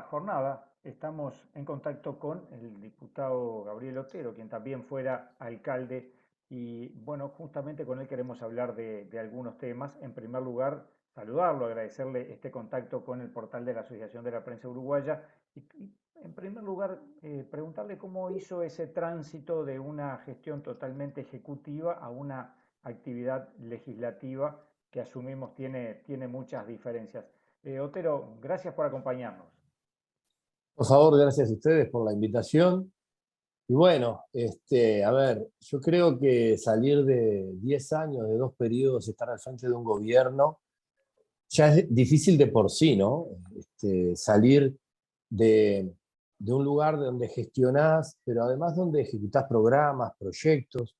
esta jornada estamos en contacto con el diputado Gabriel Otero, quien también fuera alcalde, y bueno, justamente con él queremos hablar de algunos temas. En primer lugar, saludarlo, agradecerle este contacto con el portal de la Asociación de la Prensa Uruguaya y en primer lugar preguntarle cómo hizo ese tránsito de una gestión totalmente ejecutiva a una actividad legislativa que asumimos tiene muchas diferencias. Otero, gracias por acompañarnos. Por favor, gracias a ustedes por la invitación. Y bueno, a ver, yo creo que salir de 10 años, de 2 periodos, estar al frente de un gobierno, ya es difícil de por sí, ¿no? Salir de, de un lugar donde gestionás, pero además donde ejecutás programas, proyectos,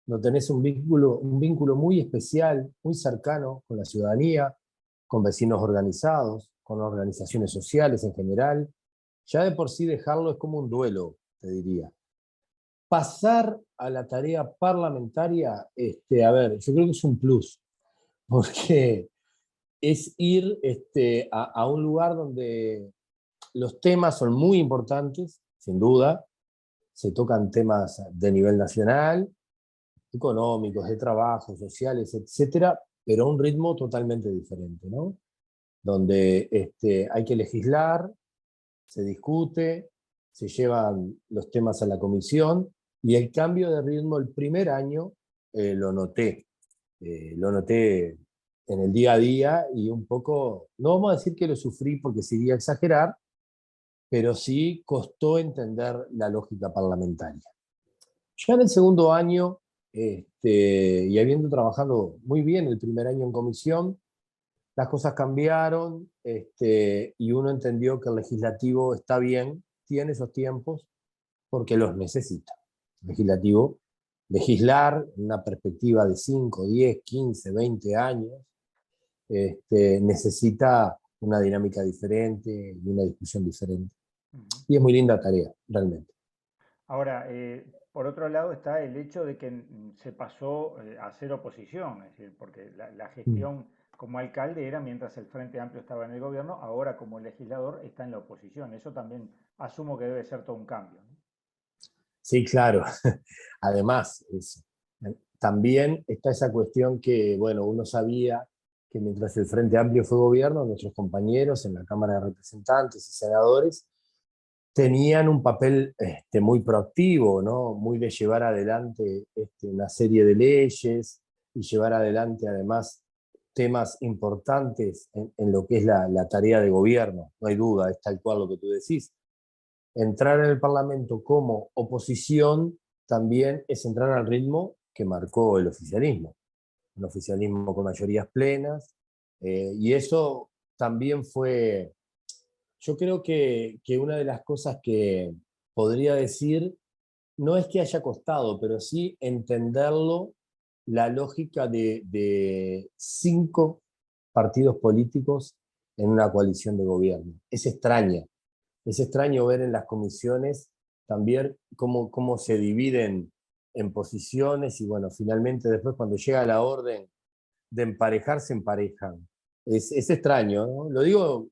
donde tenés un vínculo muy especial, muy cercano con la ciudadanía, con vecinos organizados, con organizaciones sociales en general. Ya de por sí dejarlo es como un duelo, te diría. Pasar a la tarea parlamentaria, a ver, yo creo que es un plus, porque es ir a un lugar donde los temas son muy importantes, sin duda, se tocan temas de nivel nacional, económicos, de trabajo, sociales, etcétera, pero a un ritmo totalmente diferente, ¿no? Donde hay que legislar, se discute, se llevan los temas a la comisión, y el cambio de ritmo el primer año lo noté en el día a día, y un poco, no vamos a decir que lo sufrí porque sería exagerar, pero sí costó entender la lógica parlamentaria. Ya en el segundo año, y habiendo trabajado muy bien el primer año en comisión, las cosas cambiaron, y uno entendió que el legislativo está bien, tiene esos tiempos, porque los necesita. El legislativo, legislar en una perspectiva de 5, 10, 15, 20 años, necesita una dinámica diferente y una discusión diferente. Ujú. Y es muy linda tarea, realmente. Ahora, por otro lado está el hecho de que se pasó a hacer oposición, es decir, porque la Mm. gestión como alcalde era mientras el Frente Amplio estaba en el gobierno, ahora como legislador está en la oposición. Eso también asumo que debe ser todo un cambio, ¿no? Sí, claro. Además, también está esa cuestión que, bueno, uno sabía que mientras el Frente Amplio fue gobierno, nuestros compañeros en la Cámara de Representantes y senadores tenían un papel muy proactivo, ¿no? Muy de llevar adelante una serie de leyes y llevar adelante además temas importantes en lo que es la tarea de gobierno. No hay duda, es tal cual lo que tú decís. Entrar en el Parlamento como oposición también es entrar al ritmo que marcó el oficialismo. Un oficialismo con mayorías plenas, y eso también fue, yo creo que una de las cosas que podría decir, no es que haya costado, pero sí entenderlo, la lógica de 5 partidos políticos en una coalición de gobierno. Es extraño ver en las comisiones también cómo se dividen en posiciones, y bueno, finalmente después cuando llega la orden de emparejar, se emparejan. Es extraño, ¿no? Lo digo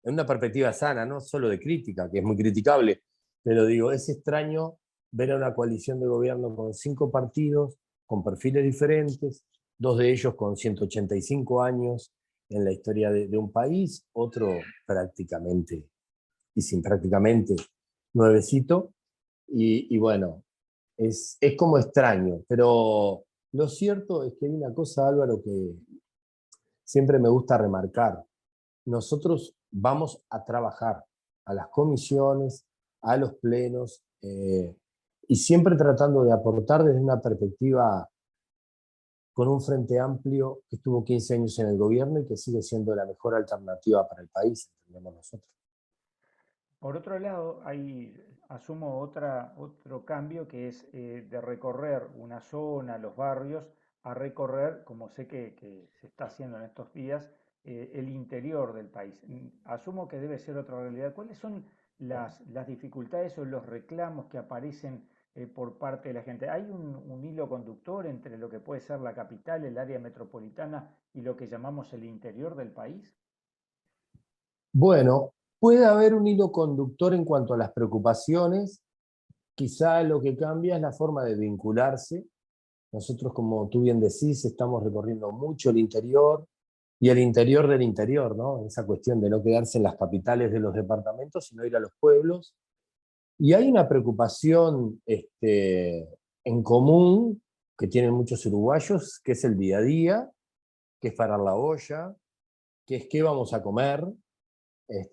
en una perspectiva sana, no solo de crítica, que es muy criticable, pero digo, es extraño ver a una coalición de gobierno con 5 partidos, con perfiles diferentes, 2 de ellos con 185 años en la historia de un país, otro prácticamente, y sin prácticamente, nuevecito, y bueno, es como extraño, pero lo cierto es que hay una cosa, Álvaro, que siempre me gusta remarcar. Nosotros vamos a trabajar a las comisiones, a los plenos, y siempre tratando de aportar desde una perspectiva con un frente amplio que estuvo 15 años en el gobierno y que sigue siendo la mejor alternativa para el país, entendemos nosotros. Por otro lado, asumo otro cambio que es de recorrer una zona, los barrios, a recorrer, como sé que se está haciendo en estos días, el interior del país. Asumo que debe ser otra realidad. ¿Cuáles son las dificultades o los reclamos que aparecen por parte de la gente? ¿Hay un hilo conductor entre lo que puede ser la capital, el área metropolitana y lo que llamamos el interior del país? Bueno, Puede haber un hilo conductor en cuanto a las preocupaciones, quizá lo que cambia es la forma de vincularse. Nosotros, como tú bien decís, estamos recorriendo mucho el interior y el interior del interior, ¿no? Esa cuestión de no quedarse en las capitales de los departamentos, sino ir a los pueblos. Y hay una preocupación en común que tienen muchos uruguayos, que es el día a día, que es parar la olla, que es qué vamos a comer,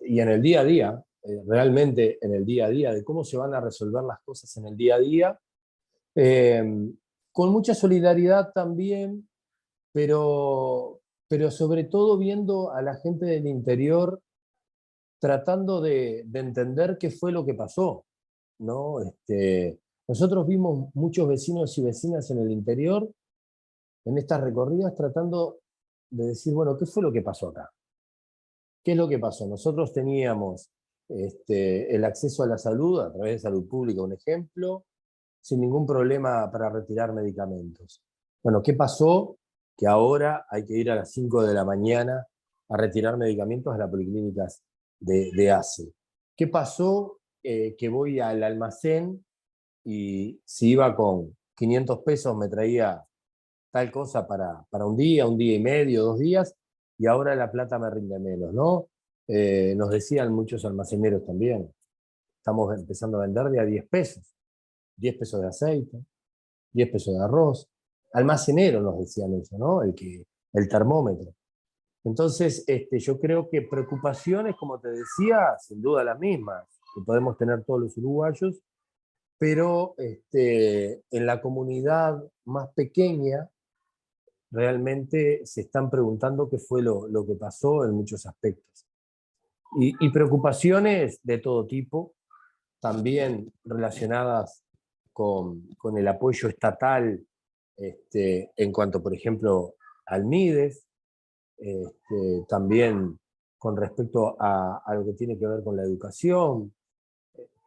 y en el día a día, realmente en el día a día, de cómo se van a resolver las cosas en el día a día, eh, con mucha solidaridad también, pero sobre todo viendo a la gente del interior tratando de entender qué fue lo que pasó, ¿no? Nosotros vimos muchos vecinos y vecinas en el interior, en estas recorridas, tratando de decir, bueno, ¿qué fue lo que pasó acá? ¿Qué es lo que pasó? Nosotros teníamos el acceso a la salud a través de salud pública, un ejemplo, sin ningún problema para retirar medicamentos. Bueno, ¿qué pasó? Que ahora hay que ir a las 5 de la mañana a retirar medicamentos a las policlínicas de ACE. ¿Qué pasó? Que voy al almacén y si iba con 500 pesos me traía tal cosa para un día y medio, 2 días, y ahora la plata me rinde menos, ¿no? Nos decían muchos almaceneros también, estamos empezando a vender de a 10 pesos, 10 pesos de aceite, 10 pesos de arroz. Almacenero nos decían eso, ¿no? El termómetro. Entonces, yo creo que preocupaciones, como te decía, sin duda las mismas, que podemos tener todos los uruguayos, pero en la comunidad más pequeña realmente se están preguntando qué fue lo que pasó en muchos aspectos. Y preocupaciones de todo tipo, también relacionadas con el apoyo estatal en cuanto, por ejemplo, al MIDES, también con respecto a lo que tiene que ver con la educación.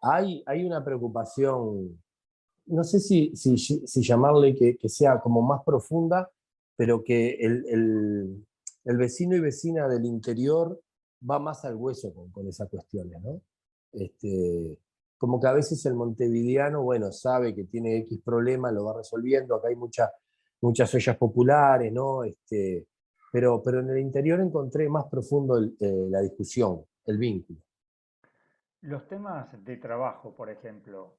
Hay una preocupación, no sé si llamarle que sea como más profunda, pero que el vecino y vecina del interior va más al hueso con esas cuestiones, ¿no? Como que a veces el montevideano, bueno, sabe que tiene X problema, lo va resolviendo, acá hay muchas ollas populares, ¿no? Pero en el interior encontré más profundo la discusión, el vínculo. Los temas de trabajo, por ejemplo,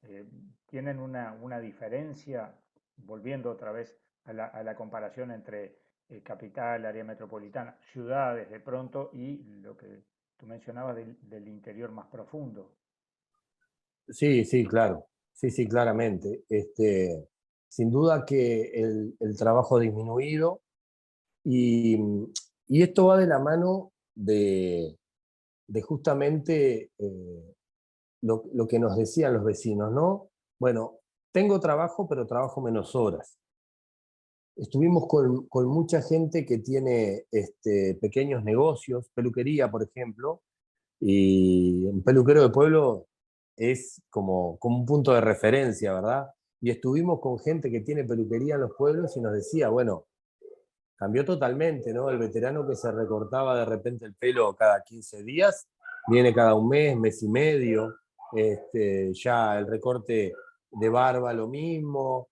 tienen una diferencia, volviendo otra vez a la comparación entre capital, área metropolitana, ciudades de pronto y lo que tú mencionabas del interior más profundo. Sí, sí, claro. Sí, sí, claramente. Sin duda que el trabajo ha disminuido y, y esto va de la mano de justamente lo que nos decían los vecinos, ¿no? Bueno, tengo trabajo, pero trabajo menos horas. Estuvimos con mucha gente que tiene pequeños negocios, peluquería, por ejemplo, y un peluquero de pueblo es como un punto de referencia, ¿verdad? Y estuvimos con gente que tiene peluquería en los pueblos y nos decía, bueno, cambió totalmente, ¿no? El veterano que se recortaba de repente el pelo cada 15 días, viene cada un mes, mes y medio, ya el recorte de barba lo mismo,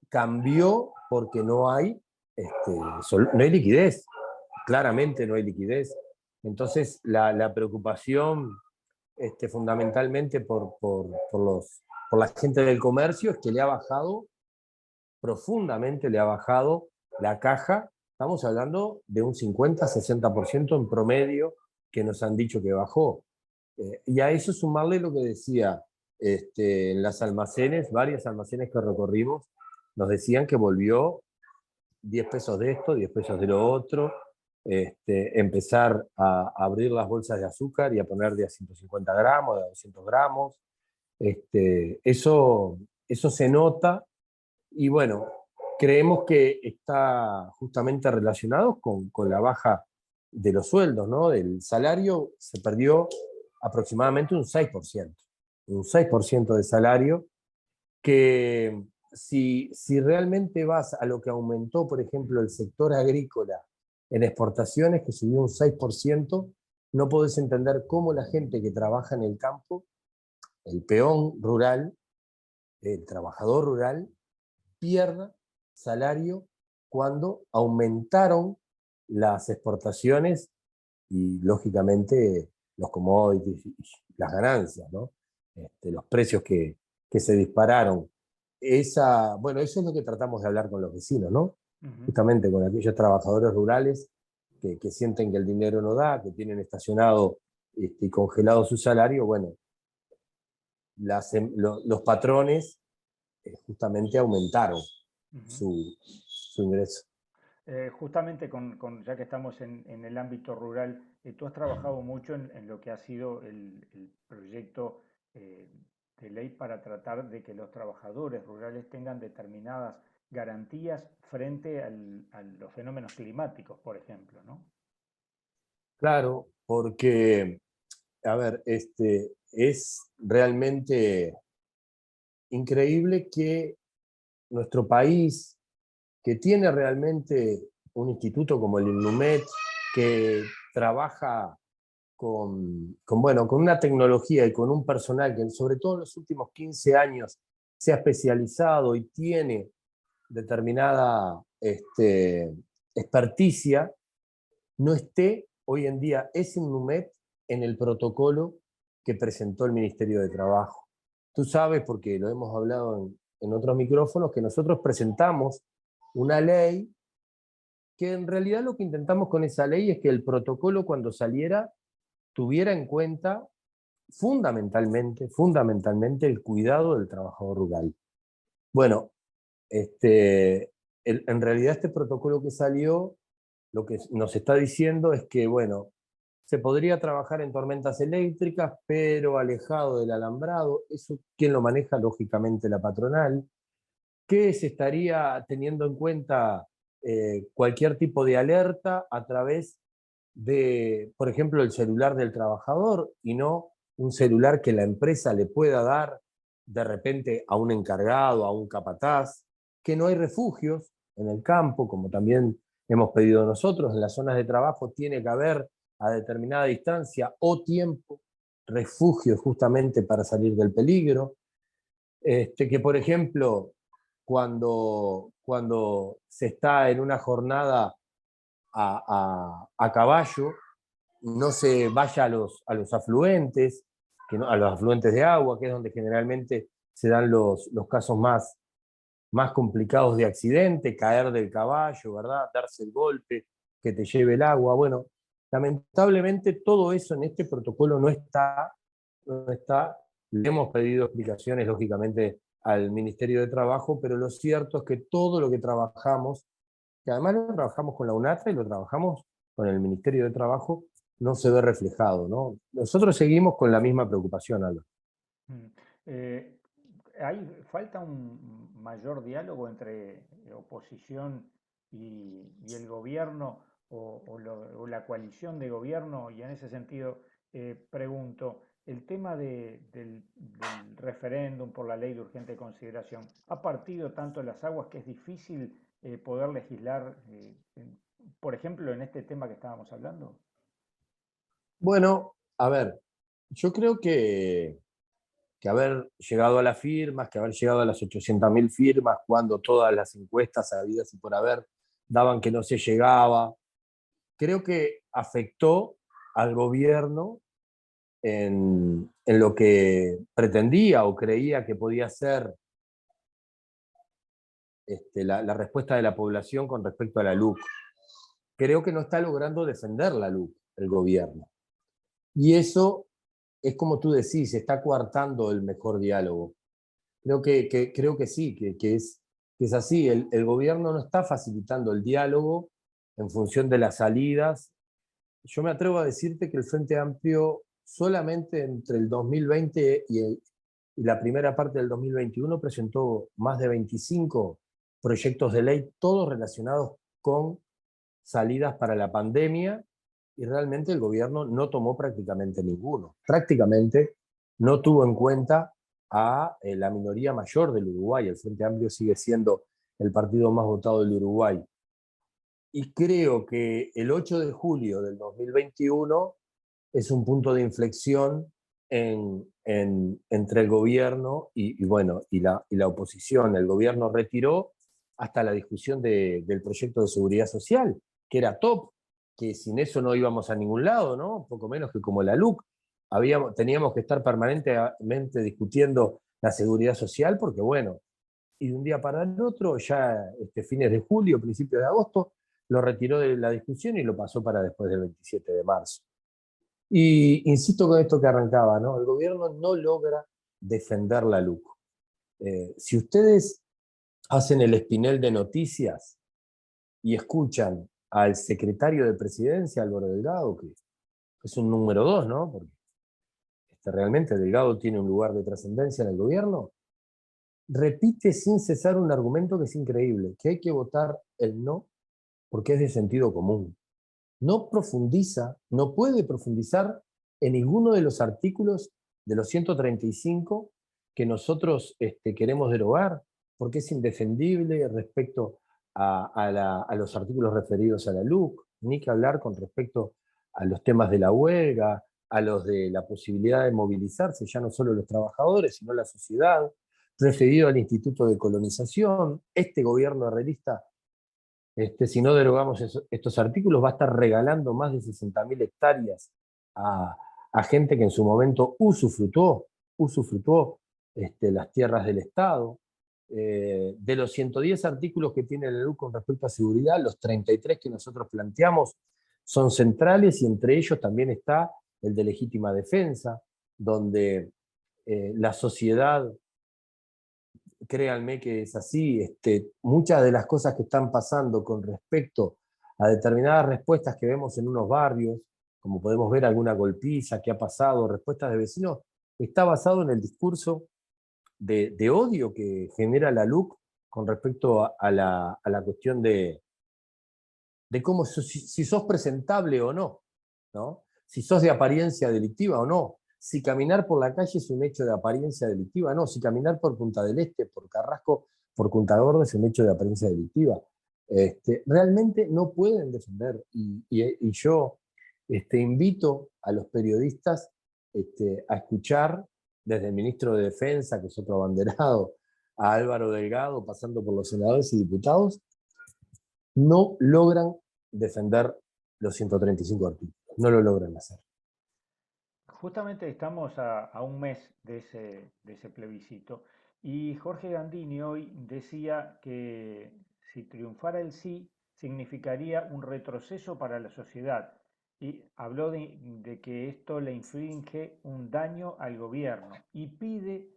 cambió porque no hay liquidez, claramente no hay liquidez. Entonces la preocupación fundamentalmente por la gente del comercio es que le ha bajado, profundamente le ha bajado la caja. Estamos hablando de un 50-60% en promedio que nos han dicho que bajó. Y a eso sumarle lo que decía en las almacenes, varios almacenes que recorrimos, nos decían que volvió 10 pesos de esto, 10 pesos de lo otro, empezar a abrir las bolsas de azúcar y a poner de a 150 gramos, de a 200 gramos. Eso se nota y bueno, creemos que está justamente relacionado con la baja de los sueldos, ¿no? El salario se perdió aproximadamente un 6% de salario, que si realmente vas a lo que aumentó, por ejemplo, el sector agrícola en exportaciones, que subió un 6%, no podés entender cómo la gente que trabaja en el campo, el peón rural, el trabajador rural, pierda salario cuando aumentaron las exportaciones y, lógicamente, los commodities y las ganancias, ¿no? Los precios que se dispararon. Bueno, eso es lo que tratamos de hablar con los vecinos, ¿no? Ujú. Justamente con aquellos trabajadores rurales que sienten que el dinero no da, que tienen estacionado y congelado su salario. Bueno, los patrones justamente aumentaron Ujú. su ingreso. Justamente ya que estamos en el ámbito rural, tú has trabajado mucho en lo que ha sido el proyecto eh, de ley para tratar de que los trabajadores rurales tengan determinadas garantías frente a los fenómenos climáticos, por ejemplo, ¿no? Claro, porque, a ver, es realmente increíble que nuestro país, que tiene realmente un instituto como el INUMED, que trabaja bueno, con una tecnología y con un personal que sobre todo en los últimos 15 años se ha especializado y tiene determinada experticia, no esté hoy en día ese INUMED en el protocolo que presentó el Ministerio de Trabajo. Tú sabes, porque lo hemos hablado en otros micrófonos, que nosotros presentamos una ley que en realidad lo que intentamos con esa ley es que el protocolo cuando saliera tuviera en cuenta fundamentalmente el cuidado del trabajador rural. Bueno, en realidad este protocolo que salió lo que nos está diciendo es que, bueno, se podría trabajar en tormentas eléctricas, pero alejado del alambrado. Eso, ¿quién lo maneja? Lógicamente la patronal. Que se estaría teniendo en cuenta cualquier tipo de alerta a través de, por ejemplo, el celular del trabajador y no un celular que la empresa le pueda dar de repente a un encargado, a un capataz, que no hay refugios en el campo, como también hemos pedido nosotros, en las zonas de trabajo tiene que haber a determinada distancia o tiempo refugios justamente para salir del peligro. Que por ejemplo, cuando se está en una jornada a caballo, no se vaya a los afluentes, a los afluentes de agua, que es donde generalmente se dan los casos más complicados de accidente, caer del caballo, ¿verdad? Darse el golpe, que te lleve el agua. Bueno, lamentablemente todo eso en este protocolo no está. Le hemos pedido explicaciones, lógicamente, al Ministerio de Trabajo, pero lo cierto es que todo lo que trabajamos, que además lo trabajamos con la UNATRA y lo trabajamos con el Ministerio de Trabajo, no se ve reflejado, ¿no? Nosotros seguimos con la misma preocupación, Alba. Mm. Eh, falta un mayor diálogo entre oposición y el gobierno o la coalición de gobierno, y en ese sentido pregunto, el tema del referéndum por la ley de urgente consideración ha partido tanto en las aguas que es difícil poder legislar, por ejemplo, en este tema que estábamos hablando. Bueno, a ver, yo creo que haber llegado a las firmas, que haber llegado a las 800.000 firmas, cuando todas las encuestas habidas y por haber daban que no se llegaba, creo que afectó al gobierno en lo que pretendía o creía que podía ser la respuesta de la población con respecto a la LUC. Creo que no está logrando defender la LUC, el gobierno. Y eso es como tú decís, está coartando el mejor diálogo. Creo que sí, que es así. El gobierno no está facilitando el diálogo en función de las salidas. Yo me atrevo a decirte que el Frente Amplio solamente entre el 2020 y la primera parte del 2021 presentó más de 25 proyectos de ley, todos relacionados con salidas para la pandemia, y realmente el gobierno no tomó prácticamente ninguno. Prácticamente no tuvo en cuenta a la minoría mayor del Uruguay. El Frente Amplio sigue siendo el partido más votado del Uruguay. Y creo que el 8 de julio del 2021 es un punto de inflexión entre el gobierno y la oposición. El gobierno retiró hasta la discusión del proyecto de seguridad social, que era top, que sin eso no íbamos a ningún lado, ¿no? Poco menos que como la LUC. Teníamos que estar permanentemente discutiendo la seguridad social, porque bueno, y de un día para el otro, ya fines de julio, principios de agosto, lo retiró de la discusión y lo pasó para después del 27 de marzo. Y insisto con esto que arrancaba, ¿no? El gobierno no logra defender la LUC. Si ustedes hacen el espinel de noticias y escuchan al secretario de Presidencia, Álvaro Delgado, que es un número 2, ¿no? Porque realmente Delgado tiene un lugar de trascendencia en el gobierno, repite sin cesar un argumento que es increíble, que hay que votar el no porque es de sentido común. No profundiza, no puede profundizar en ninguno de los artículos de los 135 que nosotros queremos derogar, porque es indefendible respecto a los artículos referidos a la LUC, ni que hablar con respecto a los temas de la huelga, a los de la posibilidad de movilizarse, ya no solo los trabajadores, sino la sociedad, referido al Instituto de Colonización. Este gobierno realista, si no derogamos estos artículos, va a estar regalando más de 60.000 hectáreas a gente que en su momento usufructuó las tierras del Estado. De los 110 artículos que tiene la LUC con respecto a seguridad, los 33 que nosotros planteamos son centrales, y entre ellos también está el de legítima defensa, donde la sociedad, créanme que es así, muchas de las cosas que están pasando con respecto a determinadas respuestas que vemos en unos barrios, como podemos ver alguna golpiza que ha pasado, respuestas de vecinos, está basado en el discurso de odio que genera la LUC con respecto a la cuestión de cómo, si sos presentable o no, ¿no? Si sos de apariencia delictiva o no, si caminar por la calle es un hecho de apariencia delictiva, no, si caminar por Punta del Este, por Carrasco, por Punta Gorda es un hecho de apariencia delictiva. Realmente no pueden defender, y yo invito a los periodistas a escuchar desde el ministro de Defensa, que es otro abanderado, a Álvaro Delgado, pasando por los senadores y diputados, no logran defender los 135 artículos, no lo logran hacer. Justamente estamos a un mes de ese plebiscito y Jorge Gandini hoy decía que si triunfara el sí significaría un retroceso para la sociedad y habló de que esto le inflige un daño al gobierno y pide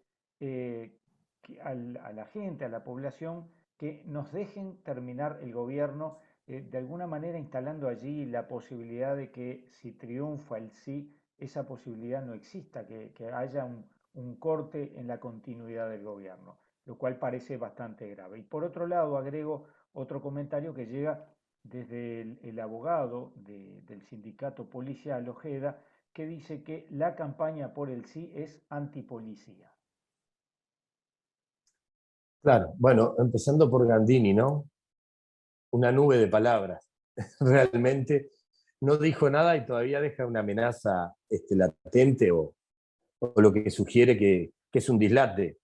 a la gente, a la población, que nos dejen terminar el gobierno, de alguna manera instalando allí la posibilidad de que si triunfa el sí, esa posibilidad no exista, que haya un corte en la continuidad del gobierno, lo cual parece bastante grave. Y por otro lado, agrego otro comentario que llega desde el abogado del sindicato policial, Ojeda, que dice que la campaña por el sí es antipolicía. Claro, bueno, empezando por Gandini, ¿no? Una nube de palabras. Realmente no dijo nada y todavía deja una amenaza latente, o lo que sugiere que es un dislate.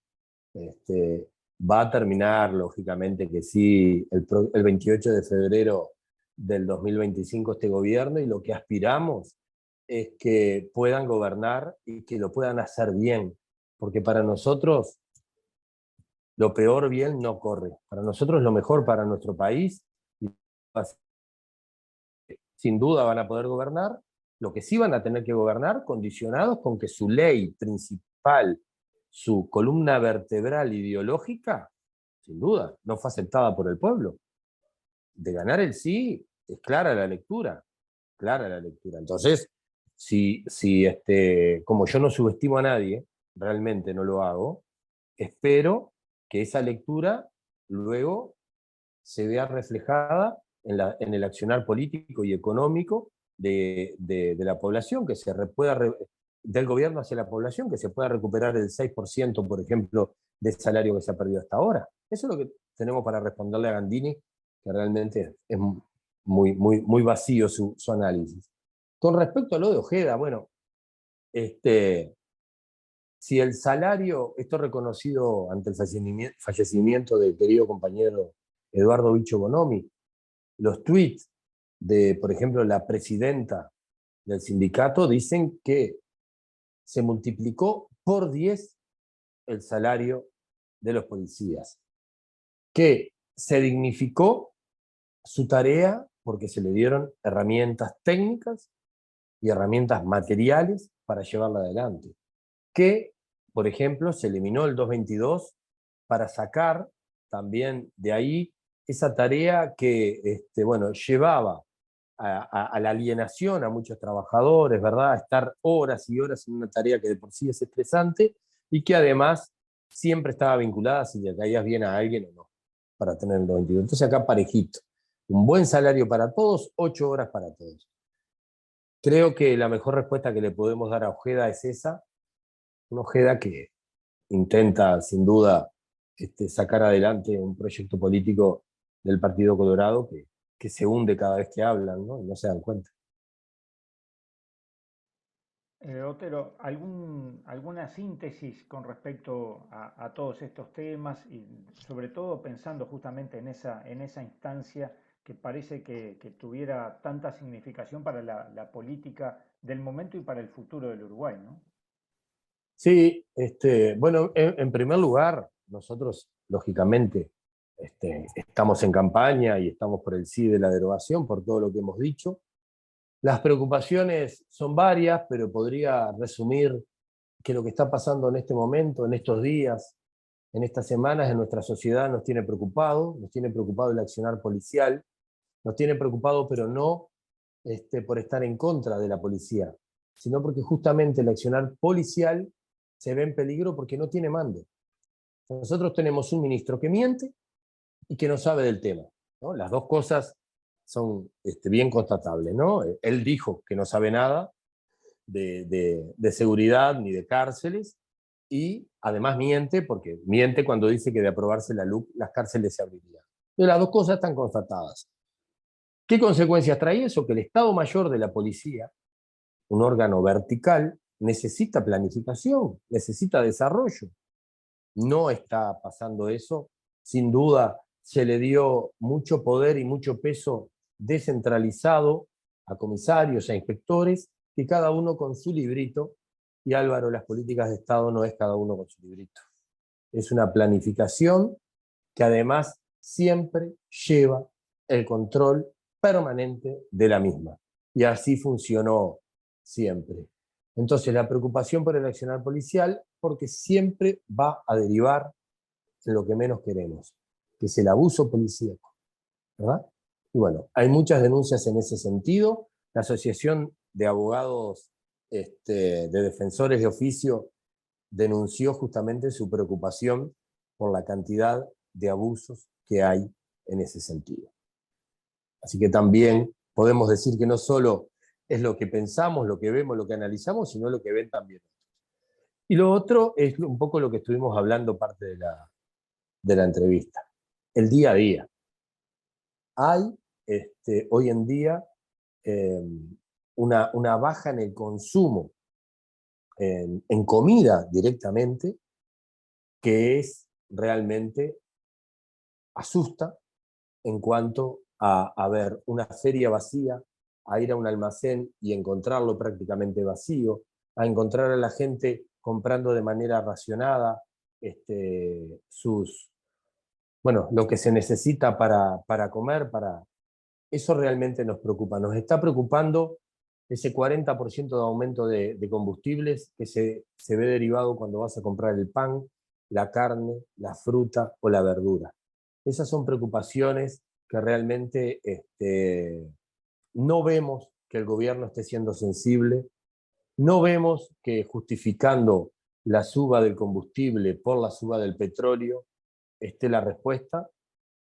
Va a terminar, lógicamente que sí, el 28 de febrero del 2025 este gobierno, y lo que aspiramos es que puedan gobernar y que lo puedan hacer bien, porque para nosotros lo peor bien no corre. Para nosotros lo mejor para nuestro país, sin duda van a poder gobernar. Lo que sí van a tener que gobernar condicionados con que su ley principal, su columna vertebral ideológica, sin duda, no fue aceptada por el pueblo. De ganar el sí, es clara la lectura, clara la lectura. Entonces, si como yo no subestimo a nadie, realmente no lo hago, espero que esa lectura luego se vea reflejada en el accionar político y económico de la población, que se pueda, del gobierno hacia la población, que se pueda recuperar el 6%, por ejemplo, del salario que se ha perdido hasta ahora. Eso es lo que tenemos para responderle a Gandini, que realmente es muy vacío su análisis. Con respecto a lo de Ojeda, bueno, si el salario, esto reconocido ante el fallecimiento del querido compañero Eduardo Bicho Bonomi, los tweets de, por ejemplo, la presidenta del sindicato dicen que se multiplicó por 10 el salario de los policías, que se dignificó su tarea porque se le dieron herramientas técnicas y herramientas materiales para llevarla adelante, que, por ejemplo, se eliminó el 222 para sacar también de ahí esa tarea que bueno, llevaba a la alienación a muchos trabajadores, ¿verdad? A estar horas y horas en una tarea que de por sí es estresante y que además siempre estaba vinculada a si le caías bien a alguien o no, para tener el 22. Entonces acá parejito. Un buen salario para todos, 8 horas para todos. Creo que la mejor respuesta que le podemos dar a Ojeda es esa, una Ojeda que intenta sin duda sacar adelante un proyecto político del Partido Colorado que se hunde cada vez que hablan, ¿no? Y no se dan cuenta. Otero, ¿alguna síntesis con respecto a todos estos temas y sobre todo pensando justamente en esa instancia que parece que tuviera tanta significación para la política del momento y para el futuro del Uruguay, ¿no? Sí, bueno, en primer lugar, nosotros, lógicamente, estamos en campaña y estamos por el sí de la derogación, por todo lo que hemos dicho. Las preocupaciones son varias, pero podría resumir que lo que está pasando en este momento, en estos días, en estas semanas, en nuestra sociedad nos tiene preocupado el accionar policial, nos tiene preocupado, pero no por estar en contra de la policía, sino porque justamente el accionar policial se ve en peligro porque no tiene mando. Nosotros tenemos un ministro que miente y que no sabe del tema, ¿no? Las dos cosas son bien constatables, ¿no? Él dijo que no sabe nada de seguridad ni de cárceles y además miente porque miente cuando dice que de aprobarse la LUC las cárceles se abrirían. Pero las dos cosas están constatadas. ¿Qué consecuencias trae eso? Que el Estado Mayor de la Policía, un órgano vertical, necesita planificación, necesita desarrollo. No está pasando eso. Sin duda se le dio mucho poder y mucho peso descentralizado a comisarios, a inspectores, y cada uno con su librito. Y Álvaro, las políticas de Estado no es cada uno con su librito. Es una planificación que además siempre lleva el control permanente de la misma. Y así funcionó siempre. Entonces, la preocupación por el accionar policial, porque siempre va a derivar en lo que menos queremos, que es el abuso policíaco, ¿verdad? Y bueno, hay muchas denuncias en ese sentido. La Asociación de Abogados de Defensores de Oficio denunció justamente su preocupación por la cantidad de abusos que hay en ese sentido. Así que también podemos decir que no solo es lo que pensamos, lo que vemos, lo que analizamos, sino lo que ven también. Y lo otro es un poco lo que estuvimos hablando parte de la entrevista, el día a día. Hay hoy en día eh, una baja en el consumo en comida directamente, que es realmente asusta en cuanto a ver una feria vacía, a ir a un almacén y encontrarlo prácticamente vacío, a encontrar a la gente comprando de manera racionada bueno, lo que se necesita para comer, eso realmente nos preocupa. Nos está preocupando ese 40% de aumento de combustibles que se ve derivado cuando vas a comprar el pan, la carne, la fruta o la verdura. Esas son preocupaciones que realmente no vemos que el gobierno esté siendo sensible, no vemos que justificando la suba del combustible por la suba del petróleo esté la respuesta,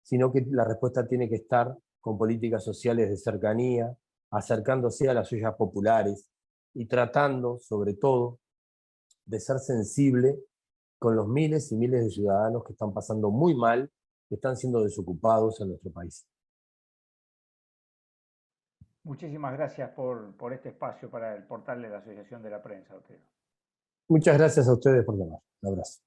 sino que la respuesta tiene que estar con políticas sociales de cercanía, acercándose a las ollas populares y tratando, sobre todo, de ser sensible con los miles y miles de ciudadanos que están pasando muy mal, que están siendo desocupados en nuestro país. Muchísimas gracias por este espacio para el portal de la Asociación de la Prensa, Otero. Muchas gracias a ustedes por llamar. Un abrazo.